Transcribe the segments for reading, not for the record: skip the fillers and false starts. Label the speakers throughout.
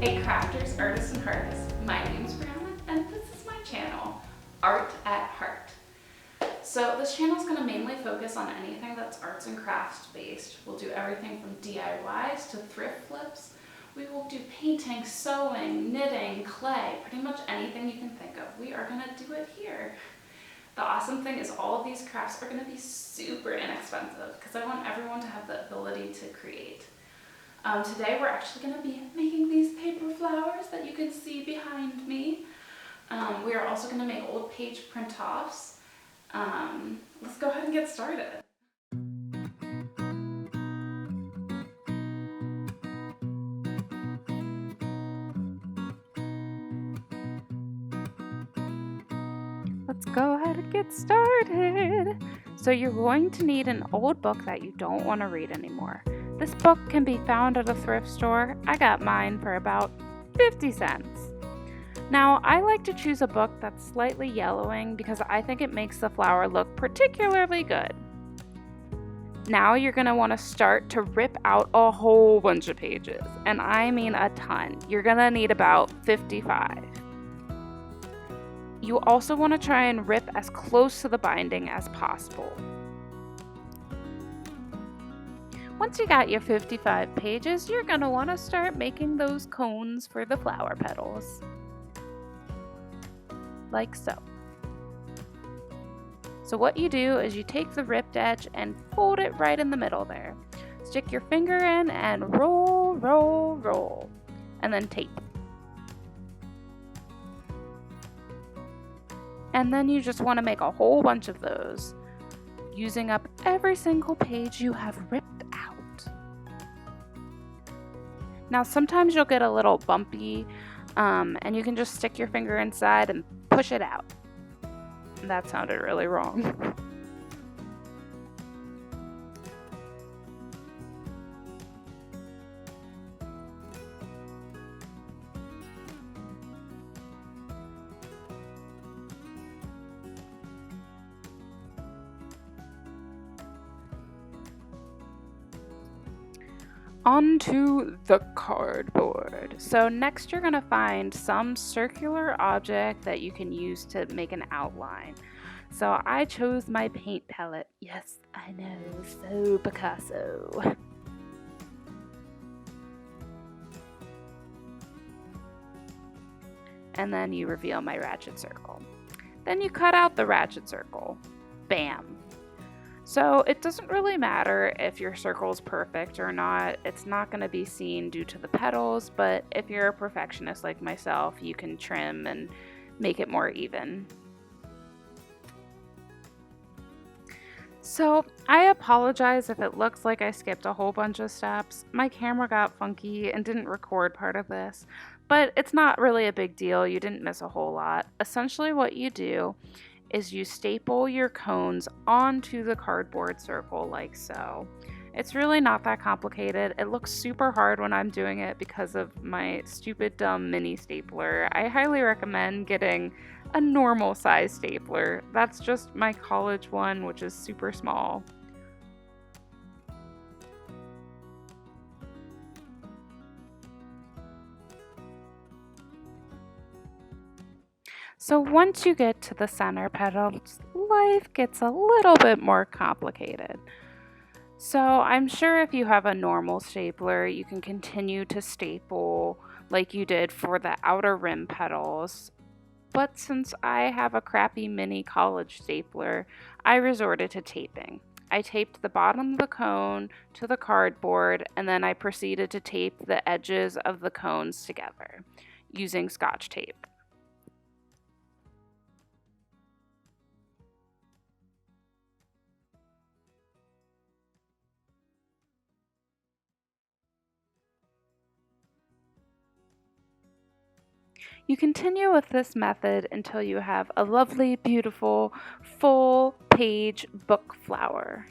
Speaker 1: Hey crafters, artists, and heartists, my name's Briana, and this is my channel, Art at Heart. So this channel is going to mainly focus on anything that's arts and crafts based. We'll do everything from DIYs to thrift flips. We will do painting, sewing, knitting, clay, pretty much anything you can think of. We are going to do it here. The awesome thing is all of these crafts are going to be super inexpensive because I want everyone to have the ability to create. Today we're actually going to be making these paper flowers that you can see behind me. We are also going to make old page print-offs. Let's go ahead and get started. Let's go ahead and get started. So you're going to need an old book that you don't want to read anymore. This book can be found at a thrift store. I got mine for about 50 cents. Now, I like to choose a book that's slightly yellowing because I think it makes the flower look particularly good. Now you're going to want to start to rip out a whole bunch of pages, and I mean a ton. You're going to need about 55. You also want to try and rip as close to the binding as possible. Once you got your 55 pages, you're going to want to start making those cones for the flower petals. Like so. So what you do is you take the ripped edge and fold it right in the middle there. Stick your finger in and roll, roll, roll, and then tape. And then you just want to make a whole bunch of those, using up every single page you have ripped out. Now sometimes you'll get a little bumpy, and you can just stick your finger inside and push it out. That sounded really wrong. Onto the cardboard. So next you're going to find some circular object that you can use to make an outline. So I chose my paint palette. Yes, I know, so Picasso. And then you reveal my ratchet circle. Then you cut out the ratchet circle. Bam! So it doesn't really matter if your circle is perfect or not. It's not going to be seen due to the petals, but if you're a perfectionist like myself, you can trim and make it more even. So I apologize if it looks like I skipped a whole bunch of steps. My camera got funky and didn't record part of this, but it's not really a big deal. You didn't miss a whole lot. Essentially what you do is you staple your cones onto the cardboard circle like so. It's really not that complicated. It looks super hard when I'm doing it because of my stupid dumb mini stapler. I highly recommend getting a normal size stapler. That's just my college one, which is super small. So once you get to the center petals, life gets a little bit more complicated. So I'm sure if you have a normal stapler, you can continue to staple like you did for the outer rim petals. But since I have a crappy mini college stapler, I resorted to taping. I taped the bottom of the cone to the cardboard, and then I proceeded to tape the edges of the cones together using Scotch tape. You continue with this method until you have a lovely, beautiful, full page book flower.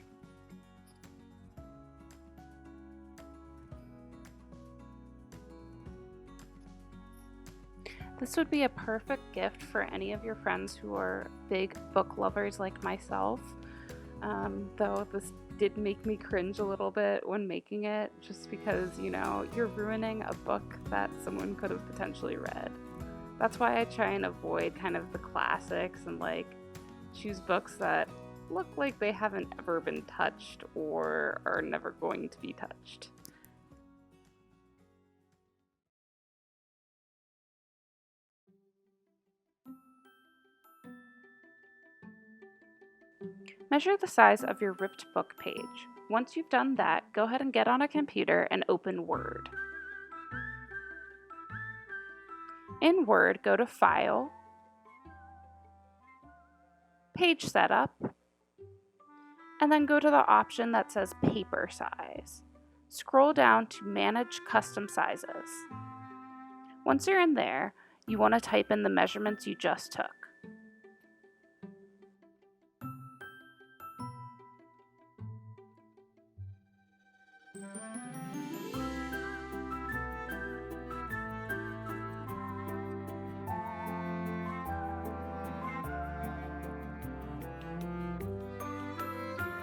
Speaker 1: This would be a perfect gift for any of your friends who are big book lovers like myself. though this did make me cringe a little bit when making it, just because, you know, you're ruining a book that someone could have potentially read. That's why I try and avoid kind of the classics and like choose books that look like they haven't ever been touched or are never going to be touched. Measure the size of your ripped book page. Once you've done that, go ahead and get on a computer and open Word. In Word, go to File, Page Setup, and then go to the option that says Paper Size. Scroll down to Manage Custom Sizes. Once you're in there, you want to type in the measurements you just took.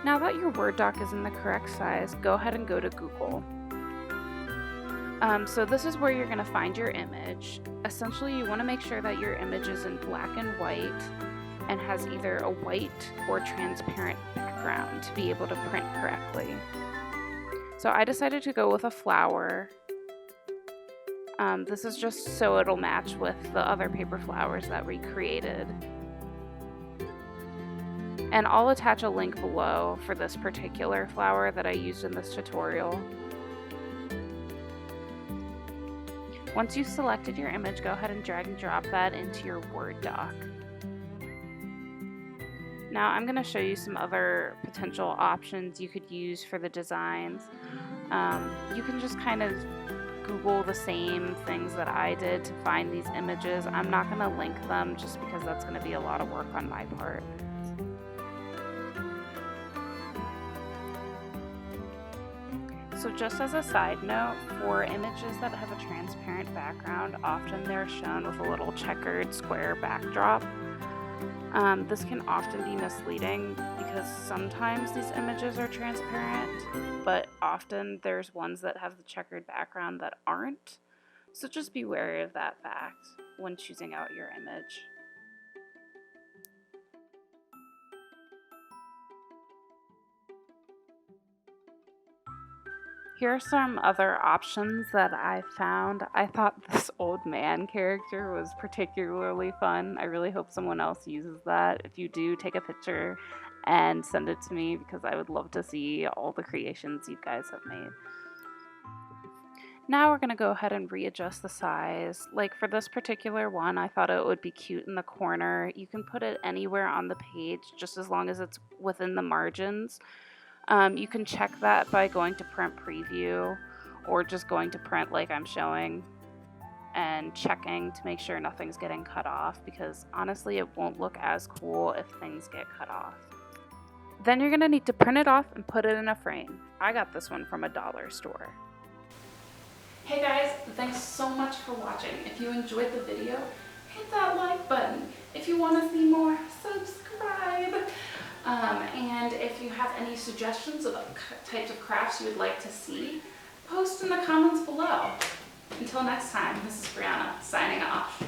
Speaker 1: Now that your Word doc is in the correct size, go ahead and go to Google. So this is where you're going to find your image. Essentially, you want to make sure that your image is in black and white and has either a white or transparent background to be able to print correctly. So I decided to go with a flower. This is just so it'll match with the other paper flowers that we created. And I'll attach a link below for this particular flower that I used in this tutorial. Once you've selected your image, go ahead and drag and drop that into your Word doc. Now I'm going to show you some other potential options you could use for the designs. You can just kind of Google the same things that I did to find these images. I'm not going to link them just because that's going to be a lot of work on my part. So just as a side note, for images that have a transparent background, often they're shown with a little checkered square backdrop. This can often be misleading because sometimes these images are transparent, but often there's ones that have the checkered background that aren't. So just be wary of that fact when choosing out your image. Here are some other options that I found. I thought this old man character was particularly fun. I really hope someone else uses that. If you do, take a picture and send it to me because I would love to see all the creations you guys have made. Now we're going to go ahead and readjust the size. Like for this particular one, I thought it would be cute in the corner. You can put it anywhere on the page just as long as it's within the margins. You can check that by going to print preview or just going to print like I'm showing and checking to make sure nothing's getting cut off, because honestly it won't look as cool if things get cut off. Then you're going to need to print it off and put it in a frame. I got this one from a dollar store. Hey guys, thanks so much for watching. If you enjoyed the video, hit that like button. If you want to see more, subscribe. And if you have any suggestions of types of crafts you would like to see, post in the comments below. Until next time, this is Briana, signing off.